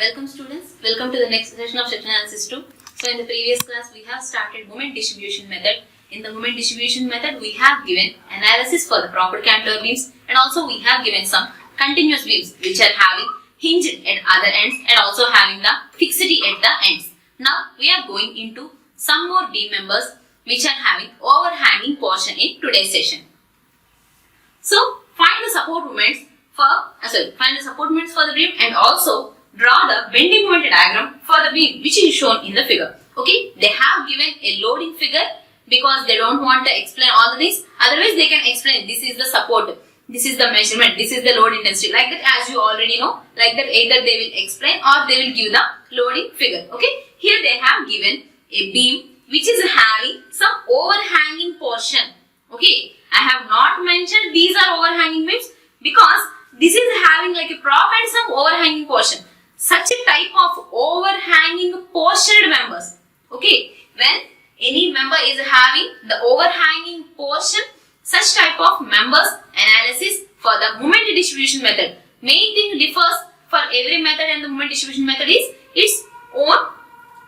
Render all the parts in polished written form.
Welcome students. Welcome to the next session of section analysis 2. So in the previous class we have started moment distribution method. In the moment distribution method we have given analysis for the proper cantilever beams and also we have given some continuous beams which are having hinge at other ends and also having the fixity at the ends. Now we are going into some more beam members which are having overhanging portion in today's session. So find the support moments for the beam and also draw the bending moment diagram for the beam which is shown in the figure. Okay, they have given a loading figure because they don't want to explain all the things. Otherwise they can explain this is the support, this is the measurement, this is the load intensity, like that, as you already know. Like that, either they will explain or they will give the loading figure. Okay, here they have given a beam which is having some overhanging portion. Okay, I have not mentioned these are overhanging beams because this is having like a prop and some overhanging portion. Such a type of overhanging portioned members. Okay, when any member is having the overhanging portion, such type of members analysis for the moment distribution method. Main thing differs for every method and the moment distribution method is its own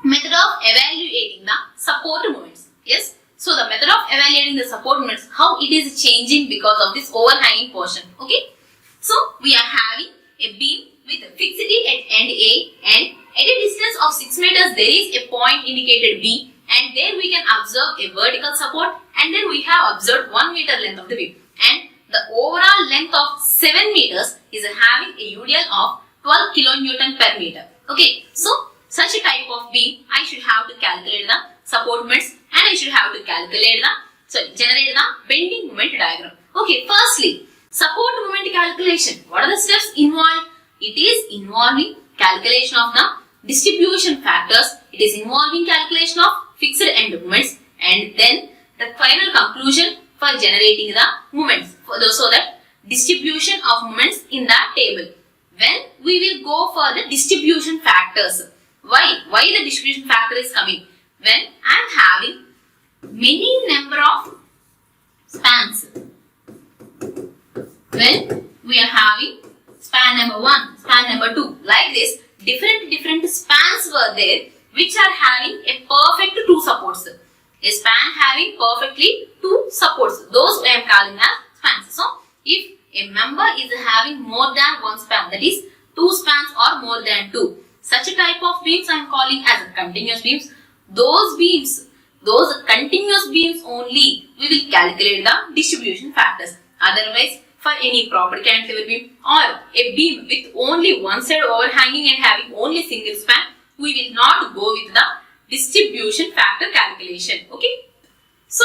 method of evaluating the support moments. Yes, so the method of evaluating the support moments, how it is changing because of this overhanging portion. Okay, so we are having a beam with fixity at end A and at a distance of 6 meters there is a point indicated B, and there we can observe a vertical support, and then we have observed 1 meter length of the beam, and the overall length of 7 meters is having a UDL of 12 kilonewton per meter. Okay, so such a type of beam I should have to calculate the support moments and I should have to calculate generate the bending moment diagram. Okay, firstly, support moment calculation. What are the steps involved? It is involving calculation of the distribution factors. It is involving calculation of fixed end moments, and then the final conclusion for generating the moments. So that distribution of moments in the table. When we will go for the distribution factors. Why the distribution factor is coming? When I am having many number of spans. When we are having span number 1, span number 2, like this, different spans were there which are having a perfect 2 supports. A span having perfectly 2 supports, those I am calling as spans. So, if a member is having more than 1 span, that is 2 spans or more than 2, such a type of beams I am calling as continuous beams. Those continuous beams only, we will calculate the distribution factors. Otherwise, for any proper cantilever beam or a beam with only one side overhanging and having only single span, we will not go with the distribution factor calculation. Okay. So,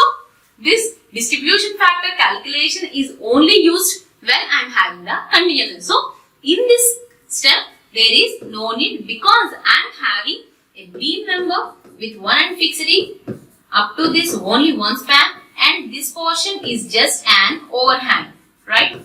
this distribution factor calculation is only used when I am having the continuous. So, in this step, there is no need because I am having a beam member with 1 end fixity up to this only 1 span, and this portion is just an overhang. Right?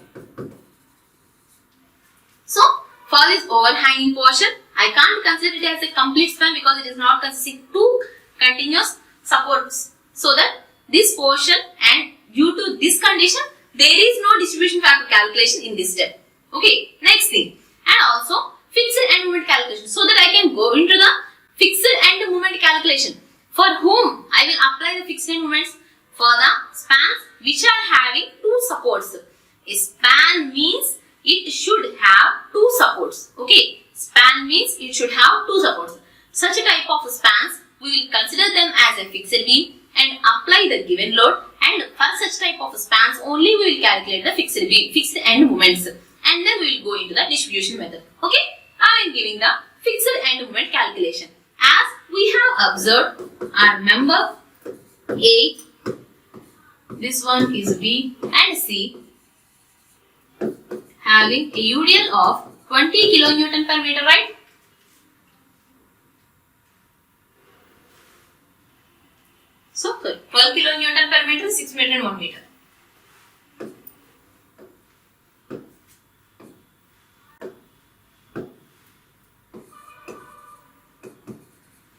So, for this overhanging portion, I can't consider it as a complete span because it is not consisting 2 continuous supports. So that this portion, and due to this condition, there is no distribution factor calculation in this step. Okay, next thing, and also fixed end moment calculation. So that I can go into the fixed end moment calculation. For whom I will apply the fixed end moments? For the spans which are having 2 supports. A span means it should have 2 supports. Okay, span means it should have 2 supports. Such a type of spans, we will consider them as a fixed beam and apply the given load, and for such type of spans only we will calculate the fixed end moments, and then we will go into the distribution method. Okay, I am giving the fixed end moment calculation. As we have observed, our member A, this one is B and C, having a UDL of 20 kilonewton per meter, right? So, 12 kilonewton per meter, 6 meter and 1 meter.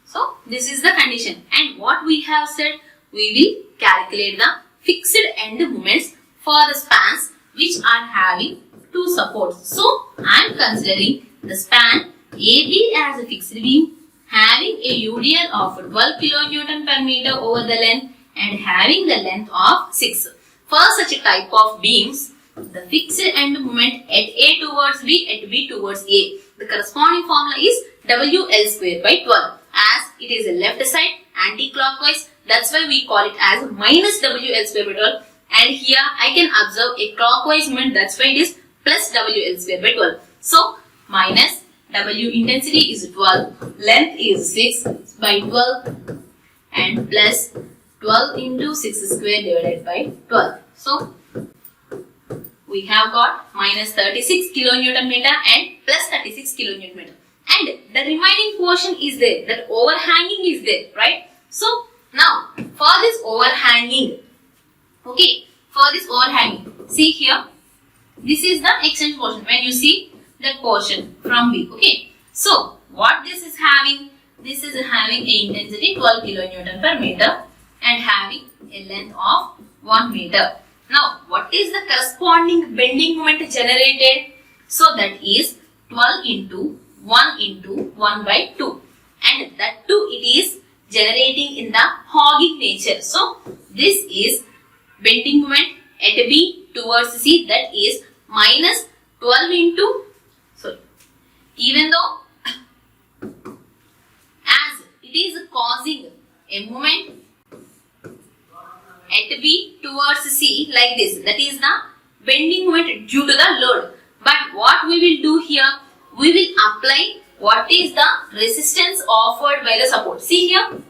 So, this is the condition, and what we have said, we will calculate the fixed end moments for the spans which are having 2 supports. So, I am considering the span AB as a fixed beam having a UDL of 12 kN per meter over the length and having the length of 6. For such a type of beams, the fixed end moment at A towards B, at B towards A. The corresponding formula is WL square by 12. As it is a left side anti-clockwise, that's why we call it as minus WL square by 12. And here I can observe a clockwise moment, that's why it is plus WL square by 12. So minus W intensity is 12, length is 6 by 12 and plus 12 into 6 square divided by 12. So we have got minus 36 kilonewton meter and plus 36 kilonewton meter. And the remaining portion is there, that overhanging is there, right? So now for this overhanging, okay, for this overhanging, see here, this is the extension portion when you see that portion from B, okay. So what this is having? This is having a intensity 12 kilonewton per meter and having a length of 1 meter. Now what is the corresponding bending moment generated? So that is 12 into 1 by 2, and that 2 it is generating in the hogging nature. So this is bending moment at B towards C, that is minus 12 into, even though as it is causing a moment at B towards C like this, that is the bending moment due to the load. But what we will do here, we will apply what is the resistance offered by the support. See here,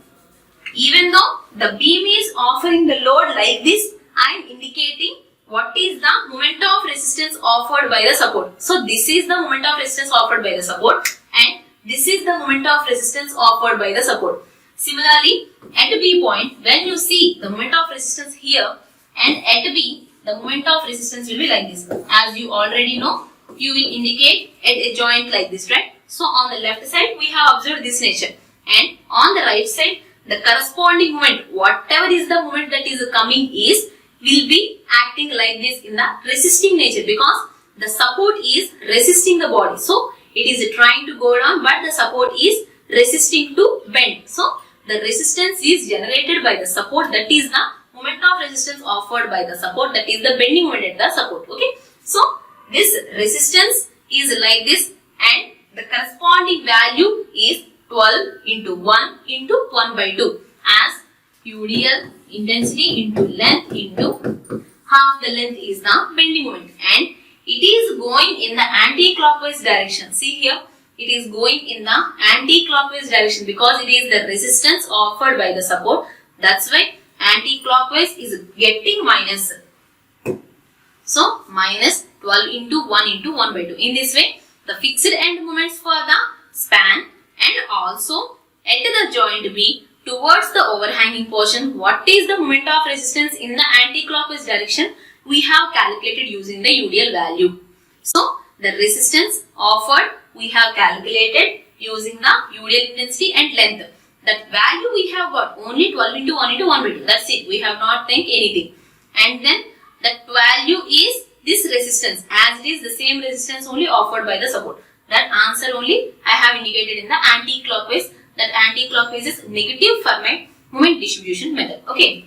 even though the beam is offering the load like this, I am indicating what is the moment of resistance offered by the support. So this is the moment of resistance offered by the support and this is the moment of resistance offered by the support. Similarly, at B point, when you see the moment of resistance here and at B, the moment of resistance will be like this. As you already know, you will indicate at a joint like this, right? So on the left side, we have observed this nature, and on the right side, the corresponding moment, whatever is the moment that is coming will be acting like this in the resisting nature, because the support is resisting the body. So it is trying to go down, but the support is resisting to bend. So the resistance is generated by the support, that is the moment of resistance offered by the support, that is the bending moment at the support. Okay. So this resistance is like this, and the corresponding value is 12 into 1 into 1 by 2 as UDL intensity into length into half the length is the bending moment, and it is going in the anti-clockwise direction. See here, it is going in the anti-clockwise direction because it is the resistance offered by the support. That's why anti-clockwise is getting minus. So minus 12 into 1 by 2. In this way, the fixed end moments for the span and also at the joint B towards the overhanging portion, what is the moment of resistance in the anti-clockwise direction, we have calculated using the UDL value. So the resistance offered we have calculated using the UDL intensity and length. That value we have got only 12 into 1 by 2. That's it. We have not think anything. And then that value is this resistance, as it is the same resistance only offered by the support. That answer only I have indicated in the anti-clockwise. That anti-clockwise is negative for my moment distribution method. Okay.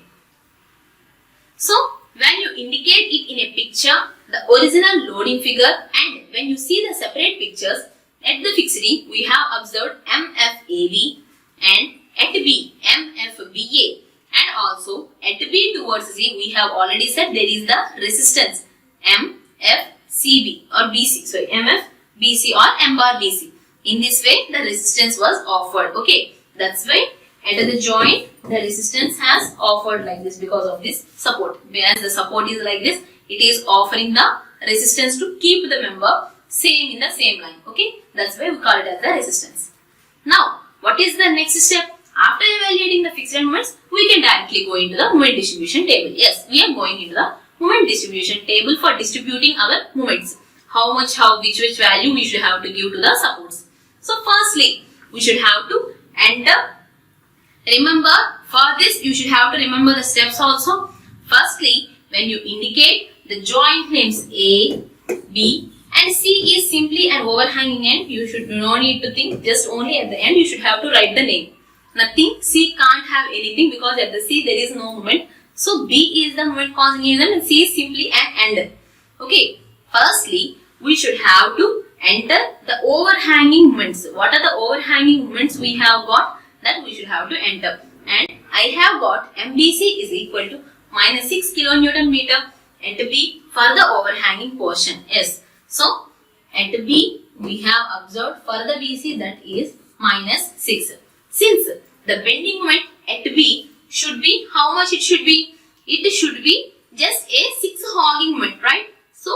So when you indicate it in a picture, the original loading figure, and when you see the separate pictures, at the fixed D we have observed MFAB, and at B MFBA, and also at B towards C we have already said there is the resistance MFCB or BC, sorry, MFBC or M bar BC. In this way the resistance was offered. Okay, that's why at the joint the resistance has offered like this because of this support. Whereas the support is like this, it is offering the resistance to keep the member same in the same line. Okay, that's why we call it as the resistance. Now what is the next step? After evaluating the fixed end moments, we can directly go into the moment distribution table. Yes, we are going into the moment distribution table for distributing our moments. How much, which value we should have to give to the supports. So firstly, we should have to enter. Remember, for this you should have to remember the steps also. Firstly, when you indicate the joint names A, B And C is simply an overhanging end. You should no need to think, just only at the end you should have to write the name. Nothing, C can't have anything because at the C there is no moment. So B is the moment causing agent and C is simply an end. Okay, firstly we should have to enter the overhanging moments. What are the overhanging moments we have got that we should have to enter? And I have got MBC is equal to minus 6 kilonewton meter at B for the overhanging portion. Yes. So at B we have observed for the BC that is minus 6. Since the bending moment at B should be, how much it should be? It should be just a 6 hogging moment, right? So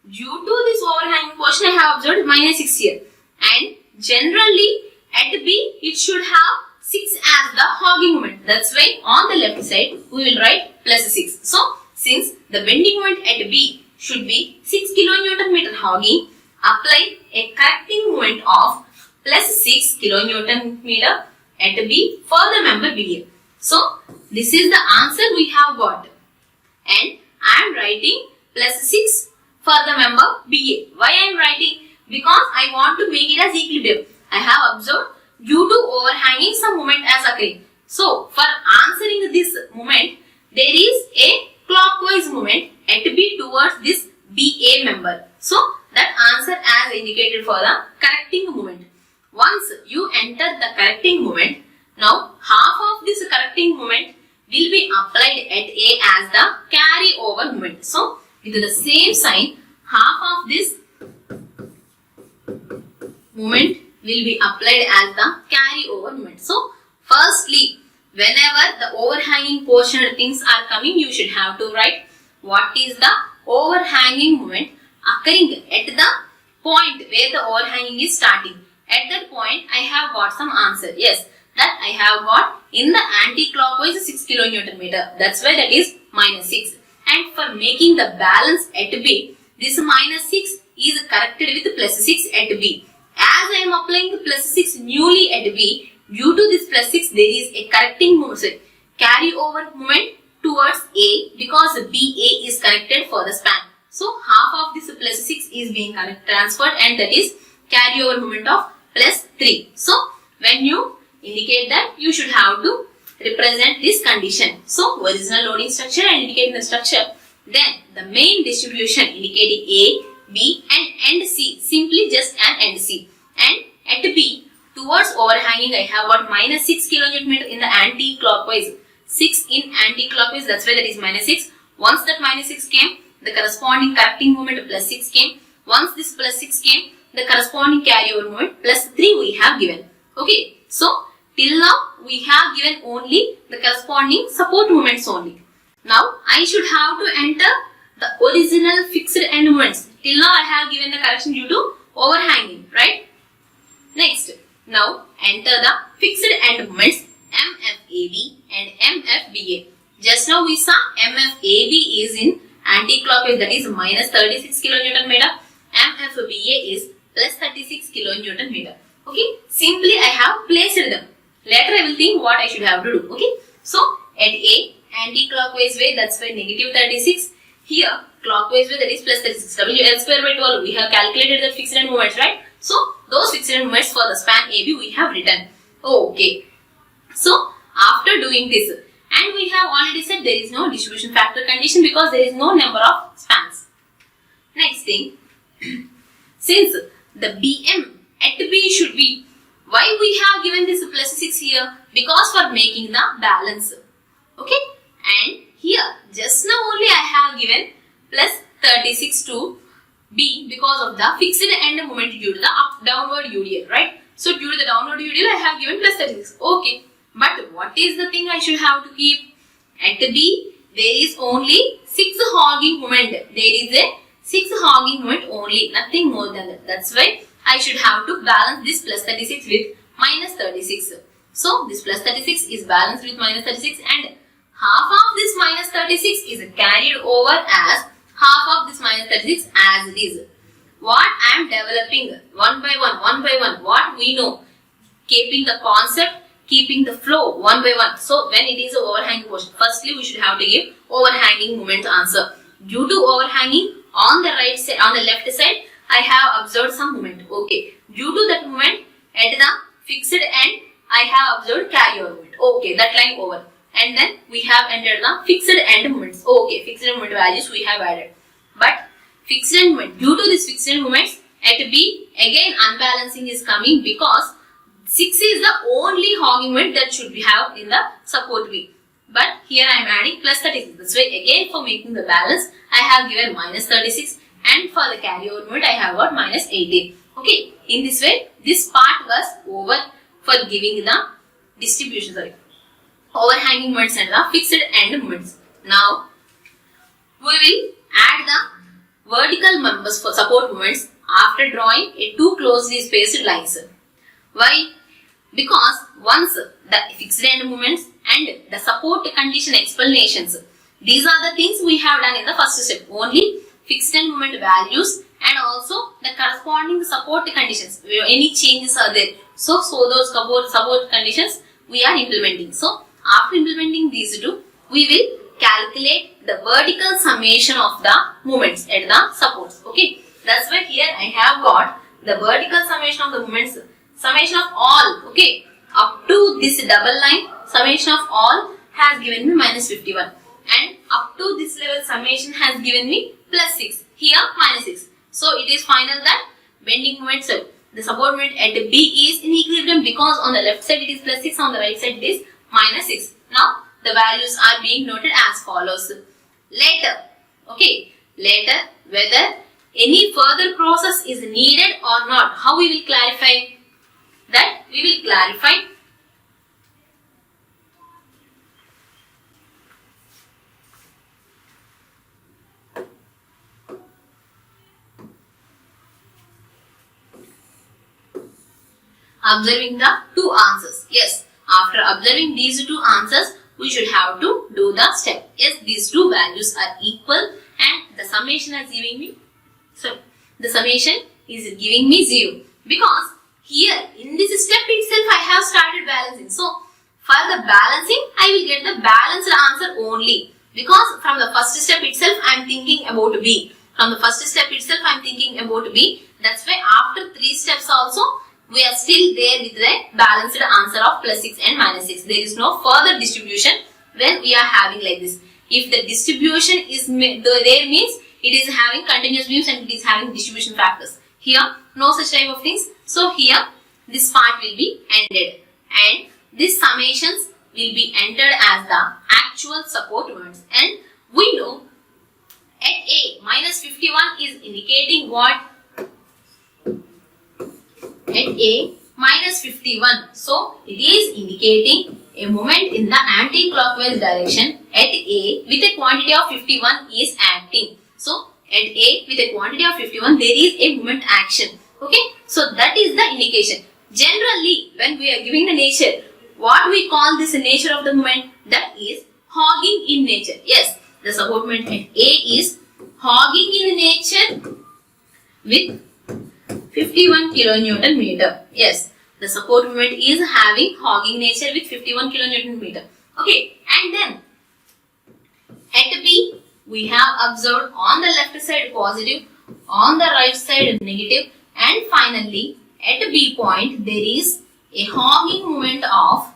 due to this overhanging portion I have observed minus 6 here. And generally at B it should have 6 as the hogging moment. That's why on the left side we will write plus 6. So since the bending moment at B should be 6 kilonewton meter hogging, apply a correcting moment of plus 6 kilonewton meter at B for the member BA. So this is the answer we have got. And I am writing plus 6 for the member BA. Why I am writing? Because I want to make it as equilibrium. I have observed due to overhanging some moment as occurring. So for answering this moment, there is a clockwise moment at B towards this BA member. So that answer as indicated for the correcting moment. Once you enter the correcting moment, now half of this correcting moment will be applied at A as the carryover moment. So with the same sign, half of this moment will be applied as the carryover moment. So firstly, whenever the overhanging portion things are coming, you should have to write what is the overhanging moment occurring at the point where the overhanging is starting. At that point, I have got some answer. Yes, that I have got in the anti-clockwise 6 kilonewton meter. That's why that is minus 6. And for making the balance at B, this minus 6 is corrected with plus 6 at B. As I am applying the plus 6 newly at B, due to this plus 6 there is a correcting moment, carryover moment towards A because BA is connected for the span. So half of this plus 6 is being transferred and that is carryover moment of plus 3. So when you indicate that, you should have to represent this condition. So original loading structure and indicating the structure. Then the main distribution indicating A, B and end C, simply just an end C. And at B towards overhanging I have got minus 6 kilonewton meter in the anti-clockwise. 6 in anti-clockwise, that's why that is minus 6. Once that minus 6 came, the corresponding correcting moment plus 6 came. Once this plus 6 came, the corresponding carryover moment plus 3 we have given. Okay, so till now we have given only the corresponding support moments only. Now I should have to enter the original fixed end moments. Till now I have given the correction due to overhanging, right? Next, now enter the fixed end moments MFAB and MFBA. Just now we saw MFAB is in anti-clockwise, that is minus 36 kilonewton meter. MFBA is plus 36 kilonewton meter. Okay, simply I have placed them. Later I will think what I should have to do. Okay, so at A, anti-clockwise way, that's why negative 36. Here, clockwise way, that is plus 36. WL square by 12, we have calculated the fixed end moments, right? So those fixed end moments for the span AB we have written. Okay, so after doing this, and we have already said there is no distribution factor condition because there is no number of spans. Next thing, since the BM at B should be, why we have given this plus 6 here? Because for making the balance. Okay, and here just now only I have given plus 36 to B because of the fixed end moment due to the downward UDL, right? So due to the downward UDL I have given plus 36. Okay, but what is the thing I should have to keep? At B there is only 6 hogging moment. There is a 6 hogging moment only, nothing more than that. That's why I should have to balance this plus 36 with minus 36. So this plus 36 is balanced with minus 36 and half of this minus 36 is carried over as half of this minus 36 as it is. What I am developing one by one, what we know, keeping the concept, keeping the flow one by one. So when it is an overhanging portion, firstly we should have to give overhanging moment answer. Due to overhanging on the right side, on the left side, I have observed some movement. Okay. Due to that movement, at the fixed end, I have observed carryover movement. Okay, that line over. And then we have entered the fixed end movements. Okay, fixed end movement values we have added. But fixed end movement, due to this fixed end movements, at B, again unbalancing is coming because 6 is the only hogging moment that should we have in the support B. But here I am adding plus 36. That's why again for making the balance, I have given minus 36, and for the carryover moment, I have got minus 18. Okay, in this way, this part was over for giving the distribution, overhanging moments and the fixed end moments. Now, we will add the vertical members for support moments after drawing a two closely spaced lines. Why? Because once the fixed end moments and the support condition explanations, these are the things we have done in the first step. Only fixed end moment values and also the corresponding support conditions. Any changes are there. So those support conditions we are implementing. So after implementing these two, we will calculate the vertical summation of the moments at the supports. Okay, that's why here I have got the vertical summation of the moments, summation of all. Okay, up to this double line, summation of all has given me minus 51, and up to this level summation has given me plus 6. Here minus 6. So it is final that bending moment, so the support moment at B is in equilibrium because on the left side it is plus 6, on the right side it is minus 6. Now the values are being noted as follows. Later, okay, later whether any further process is needed or not, how we will clarify that? We will clarify observing the two answers. Yes, after observing these two answers, we should have to do the step. Yes, these two values are equal and the summation is giving me, so the summation is giving me 0 because here in this step itself I have started balancing. So for the balancing, I will get the balanced answer only because from the first step itself I am thinking about B. From the first step itself I am thinking about B. That's why after 3 steps also, we are still there with the balanced answer of plus 6 and minus 6. There is no further distribution when we are having like this. If the distribution is there means it is having continuous beams and it is having distribution factors. Here, no such type of things. So here, this part will be ended and these summations will be entered as the actual support moments. And we know at A, minus 51 is indicating what? At A, minus 51. So, it is indicating a moment in the anti-clockwise direction at A with a quantity of 51 is acting. So, at A with a quantity of 51, there is a moment action. Okay. So, that is the indication. Generally, when we are giving the nature, what we call this nature of the moment? That is hogging in nature. Yes, the support moment at A is hogging in nature with 51 kilonewton meter. Yes, the support moment is having hogging nature with 51 kilonewton meter. Okay, and then at B, we have observed on the left side positive, on the right side negative, and finally at B point there is a hogging moment of,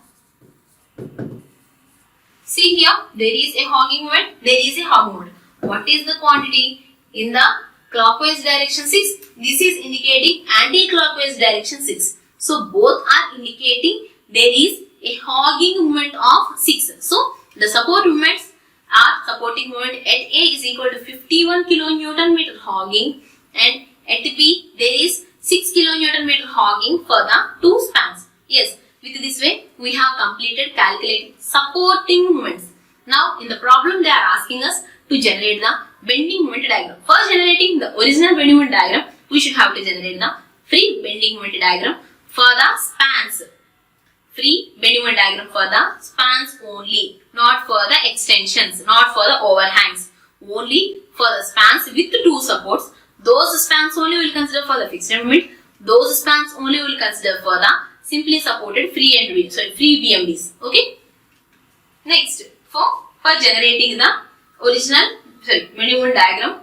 see here, there is a hogging moment, there is a hogging moment. What is the quantity? In the clockwise direction 6, this is indicating anti-clockwise direction 6. So both are indicating there is a hogging moment of 6. So the support moments are supporting moment at A is equal to 51 kilonewton meter hogging, and at B there is 6 kilonewton meter hogging for the two spans. Yes, with this way we have completed calculating supporting moments. Now in the problem they are asking us to generate the bending moment diagram. For generating the original bending moment diagram, we should have to generate the free bending moment diagram for the spans. Free bending moment diagram for the spans only, not for the extensions, not for the overhangs. Only for the spans with two supports. Those spans only will consider for the fixed moment. Those spans only will consider for the simply supported free BMDs. Okay. Next, for generating the original bending moment diagram,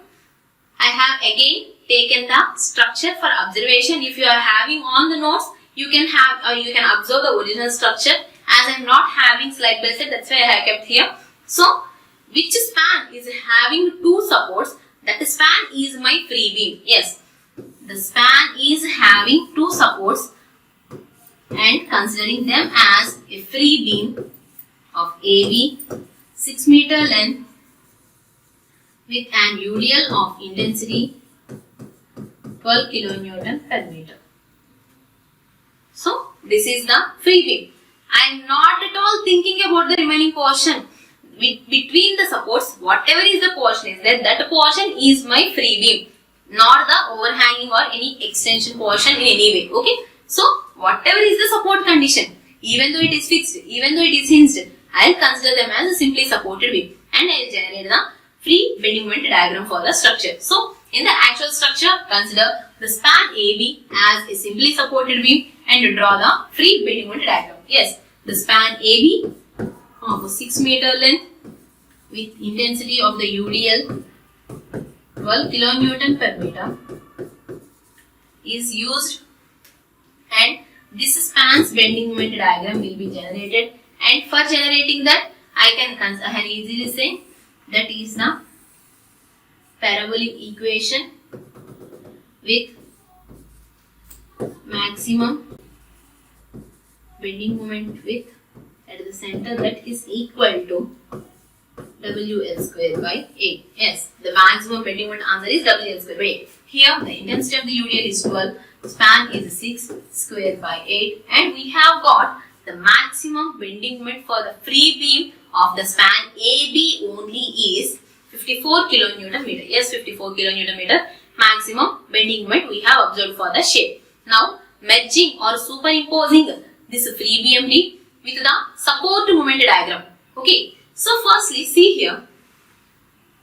I have again taken the structure for observation. If you are having on the notes, you can observe the original structure. As I am not having slide by slide, that's why I have kept here. So, which span is having two supports? That span is my free beam. Yes, the span is having two supports and considering them as a free beam of AB 6 meter length with an UDL of intensity 12 kilonewton per meter. So, this is the free beam. I am not at all thinking about the remaining portion. Between the supports, whatever is the portion is there, that portion is my free beam, not the overhanging or any extension portion in any way. Okay. So, whatever is the support condition, even though it is fixed, even though it is hinged, I will consider them as a simply supported beam and I will generate the free bending moment diagram for the structure. So, in the actual structure, consider the span AB as a simply supported beam and draw the free bending moment diagram. Yes, the span AB of 6 meter length with intensity of the UDL 12 kilonewton per meter is used, and this span's bending moment diagram will be generated, and for generating that I can easily say that is the parabolic equation with maximum bending moment width at the center, that is equal to WL square by 8. Yes, the maximum bending moment answer is WL square by 8. Here the intensity of the UDL is 12, span is 6 square by 8, and we have got the maximum bending moment for the free beam of the span AB only is 54 kilonewton meter. Yes, 54 kilonewton meter maximum bending moment we have observed for the shape. Now, merging or superimposing this free BMD with the support moment diagram. Okay, so firstly see here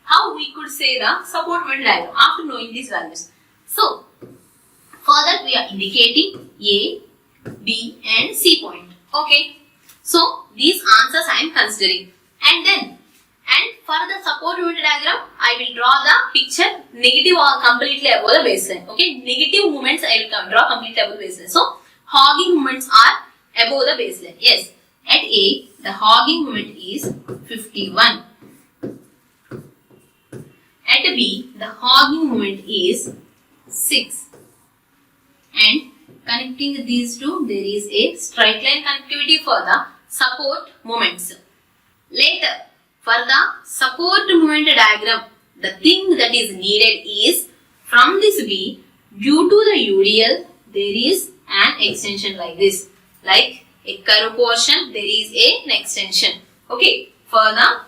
how we could say the support moment diagram after knowing these values. So, for that we are indicating A, B and C point. Okay, so these answers I am considering, and for the support moment diagram I will draw the picture negative or completely above the baseline. Okay, negative moments I will draw completely above the baseline. So, hogging moments are above the baseline. Yes, at A the hogging moment is 51. At B the hogging moment is 6. And connecting these two, there is a straight line connectivity for the support moments. Later, for the support moment diagram, the thing that is needed is from this B, due to the UDL, there is an extension like this. Like a curve portion, there is an extension. Okay, for the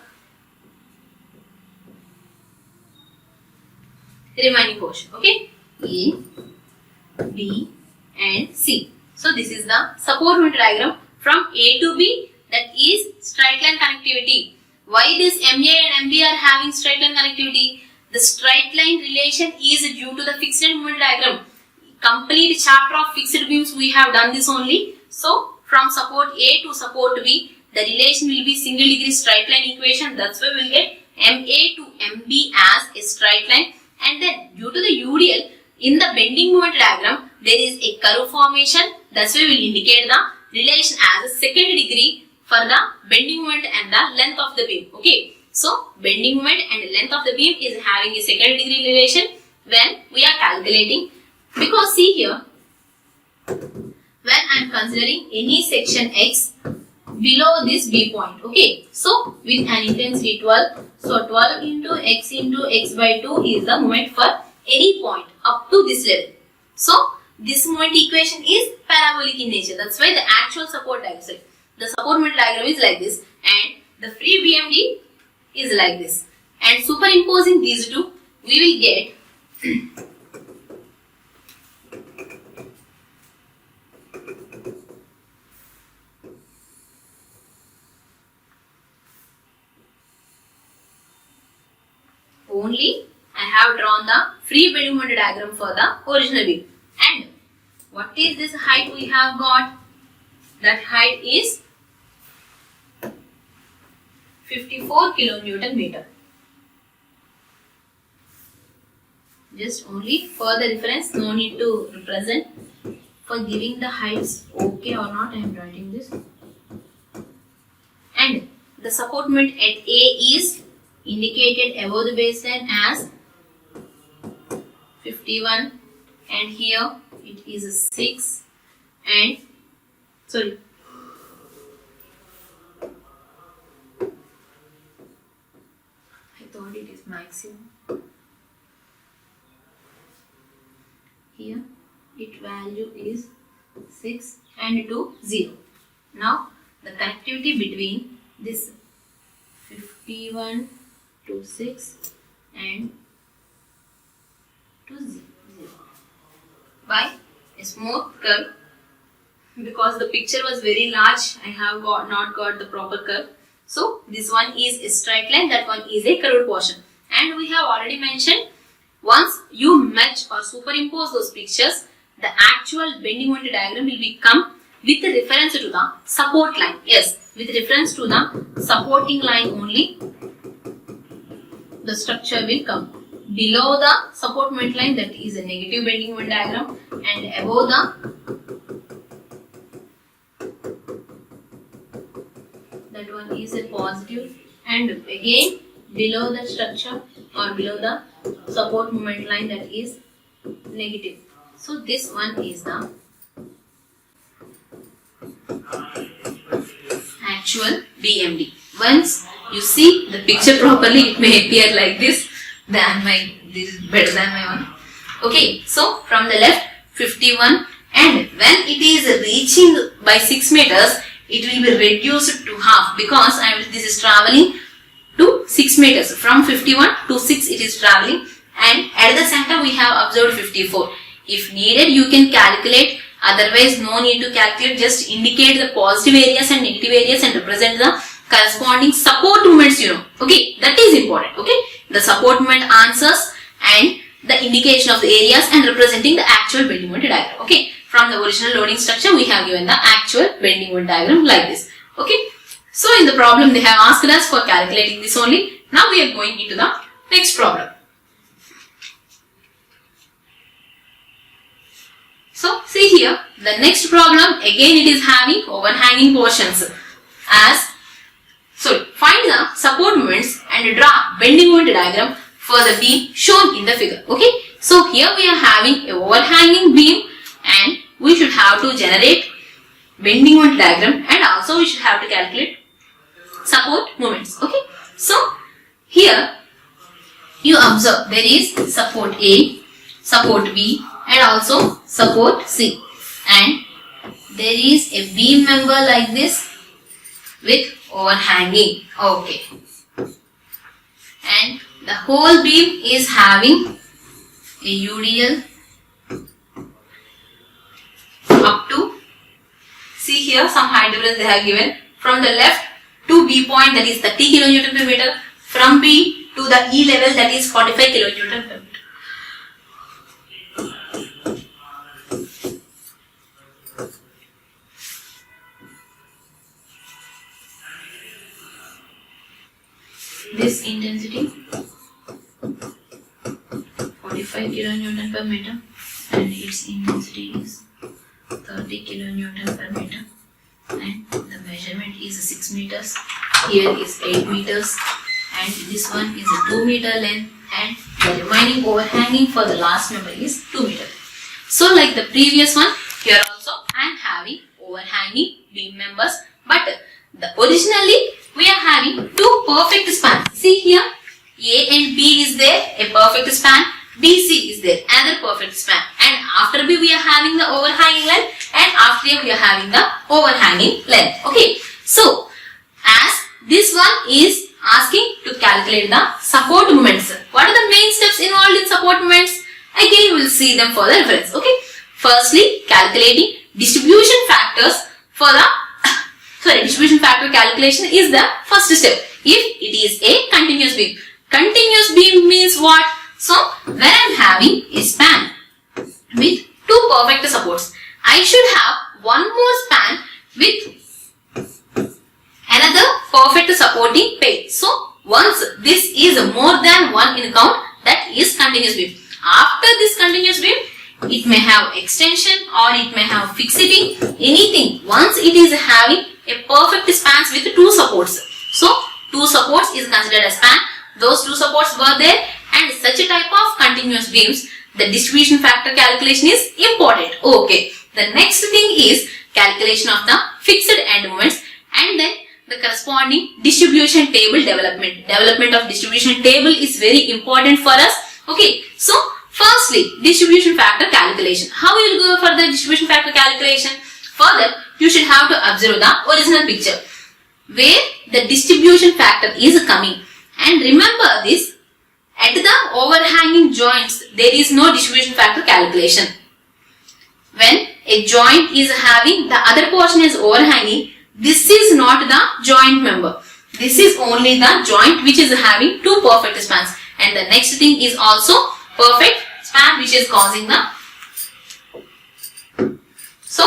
remaining portion. Okay, A, B and C. So, this is the support moment diagram from A to B, that is straight line connectivity. Why this MA and MB are having straight line connectivity? The straight line relation is due to the fixed moment diagram. Complete chapter of fixed beams we have done this only. So, from support A to support B, the relation will be single degree straight line equation. That's why we will get MA to MB as a straight line, and then due to the UDL, in the bending moment diagram, there is a curve formation. That's why we will indicate the relation as a second degree for the bending moment and the length of the beam. Okay. So, bending moment and length of the beam is having a second degree relation when we are calculating. Because see here, when I am considering any section X below this B point. Okay. So, with an intensity 12. So, 12 into X by 2 is the moment for any point up to this level. So, this moment equation is parabolic in nature. That's why the actual support diagram, the support moment diagram is like this, and the free BMD is like this. And superimposing these two, we will get only I have drawn the free bending moment diagram for the original beam. And what is this height we have got? That height is 54 kilonewton meter. Just only for the reference, no need to represent. For giving the heights, okay or not, I am writing this. And the support moment at A is indicated above the baseline as 51, and here it is a 6, and sorry, I thought it is maximum. Here its value is 6 and 2 0. Now the connectivity between this 51 to 6 and to 0 by a smooth curve. Because the picture was very large, I have not got the proper curve. So this one is a straight line, that one is a curved portion. And we have already mentioned, once you match or superimpose those pictures, the actual bending moment diagram will become with reference to the support line. Yes, with reference to the supporting line only, the structure will come. Below the support moment line, that is a negative bending moment diagram, and above that one is a positive, and again below the structure or below the support moment line, that is negative. So this one is the actual BMD. Once you see the picture properly, it may appear like this. This is better than my one. Okay, so from the left 51, and when it is reaching by 6 meters, it will be reduced to half, because this is traveling to 6 meters. From 51 to 6 it is traveling, and at the center we have observed 54. If needed, you can calculate, otherwise no need to calculate, just indicate the positive areas and negative areas and represent the corresponding support moments, Okay, that is important. Okay, the support moment answers and the indication of the areas and representing the actual bending moment diagram. Okay, from the original loading structure we have given the actual bending moment diagram like this. Okay, so in the problem they have asked us for calculating this only. Now we are going into the next problem. So see here, the next problem, again it is having overhanging portions. Find the support moments and draw bending moment diagram for the beam shown in the figure. Okay, so here we are having a overhanging beam, and we should have to generate bending moment diagram, and also we should have to calculate support moments. Okay, so here you observe there is support A, support B, and also support C, and there is a beam member like this with overhanging. Okay, and the whole beam is having a UDL up to, see here some height difference they have given, from the left to B point, that is 30 kN per meter, from B to the E level, that is 45 kN per meter. This intensity 45 kN per meter, and its intensity is 30 kN per meter, and the measurement is 6 meters. Here is 8 meters, and this one is a 2 meter length, and the remaining overhanging for the last member is 2 meters. So like the previous one, here also I am having overhanging beam members, but originally we are having two perfect spans. See here, A and B is there, a perfect span, BC is there, another perfect span, and after B we are having the overhanging length, and after A we are having the overhanging length. Okay, so as this one is asking to calculate the support moments. What are the main steps involved in support moments? Again we will see them for the reference. Okay, firstly calculating distribution factors for the distribution factor calculation is the first step. If it is a continuous beam. Continuous beam means what? So, when I am having a span with two perfect supports, I should have one more span with another perfect supporting pair. So, once this is more than one in count, that is continuous beam. After this continuous beam, it may have extension or it may have fixity, anything. Once it is having a perfect span with two supports. So, two supports is considered as span. Those two supports were there, and such a type of continuous beams, the distribution factor calculation is important. Okay. The next thing is calculation of the fixed end moments, and then the corresponding distribution table development. Development of distribution table is very important for us. Okay. So, firstly, distribution factor calculation. How you will go for the distribution factor calculation? For that, you should have to observe the original picture where the distribution factor is coming. And remember this, at the overhanging joints, there is no distribution factor calculation. When a joint is having the other portion is overhanging, this is not the joint member. This is only the joint which is having two perfect spans. And the next thing is also perfect span which is causing the. So,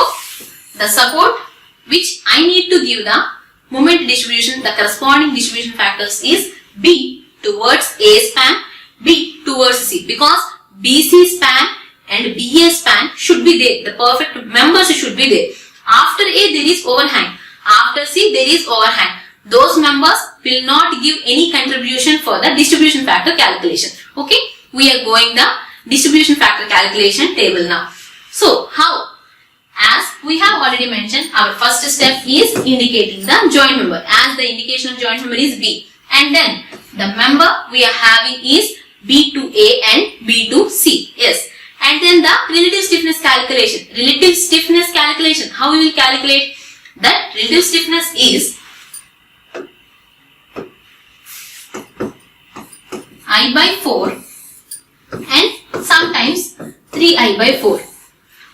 the support which I need to give the moment distribution, the corresponding distribution factors is B towards A span, B towards C, because BC span and BA span should be there. The perfect members should be there. After A there is overhang. After C there is overhang. Those members will not give any contribution for the distribution factor calculation. Okay. We are going the distribution factor calculation table now. So, how? As we have already mentioned, our first step is indicating the joint member. As the indication of joint member is B. And then the member we are having is B to A and B to C. Yes. And then the relative stiffness calculation. Relative stiffness calculation. How we will calculate? That relative stiffness is I by 4 and sometimes 3I by 4.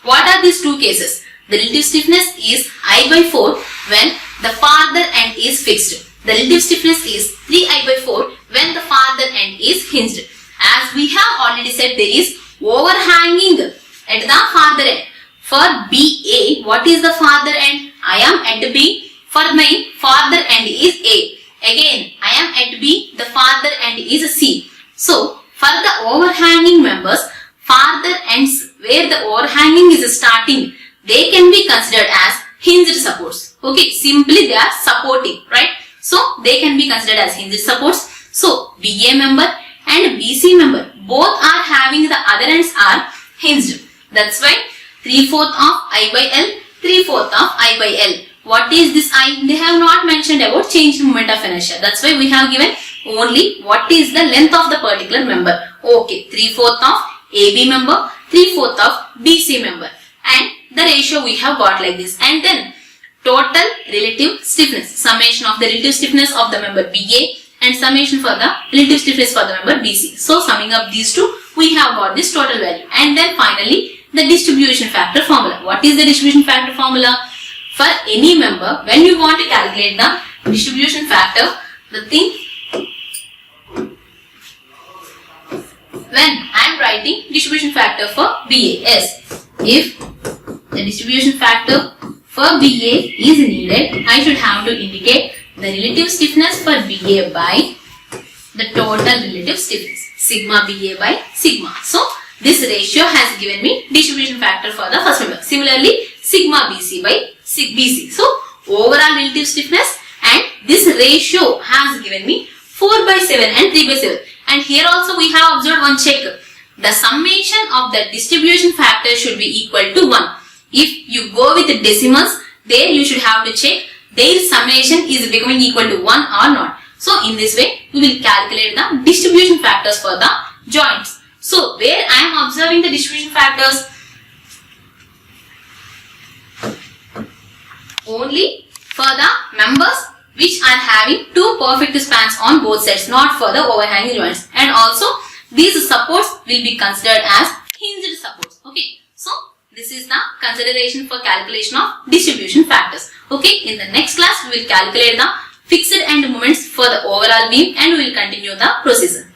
What are these two cases? The relative stiffness is I by 4 when the farther end is fixed. The relative stiffness is 3I by 4 when the farther end is hinged. As we have already said, there is overhanging at the farther end. For BA, what is the farther end? I am at B. For my farther end is A. Again, I am at B. The farther end is C. So, for the overhanging members, farther ends where the overhanging is starting, they can be considered as hinged supports. Okay, simply they are supporting, right? So, they can be considered as hinged supports. So, BA member and BC member, both are having the other ends are hinged. That's why 3/4 of I by L, 3/4 of I by L. What is this I? They have not mentioned about change in moment of inertia. That's why we have given only what is the length of the particular member. Okay, 3/4 of AB member, 3/4 of BC member. And the ratio we have got like this. And then total relative stiffness, summation of the relative stiffness of the member BA and summation for the relative stiffness for the member BC. So summing up these two, we have got this total value. And then finally, the distribution factor formula. What is the distribution factor formula? For any member, when you want to calculate the distribution factor, the thing, when I am writing distribution factor for BA, yes, if the distribution factor for BA is needed, I should have to indicate the relative stiffness for BA by the total relative stiffness, sigma BA by sigma. So, this ratio has given me distribution factor for the first member. Similarly, sigma BC by BC. So, overall relative stiffness, and this ratio has given me 4/7 and 3/7. And here also we have observed one check. The summation of the distribution factor should be equal to 1. If you go with the decimals, there you should have to check their summation is becoming equal to 1 or not. So, in this way, we will calculate the distribution factors for the joints. So, where I am observing the distribution factors? Only for the members which are having two perfect spans on both sides, not for the overhanging joints. And also, these supports will be considered as hinged supports. Okay. So, this is the consideration for calculation of distribution factors. Okay. In the next class, we will calculate the fixed end moments for the overall beam and we will continue the procedure.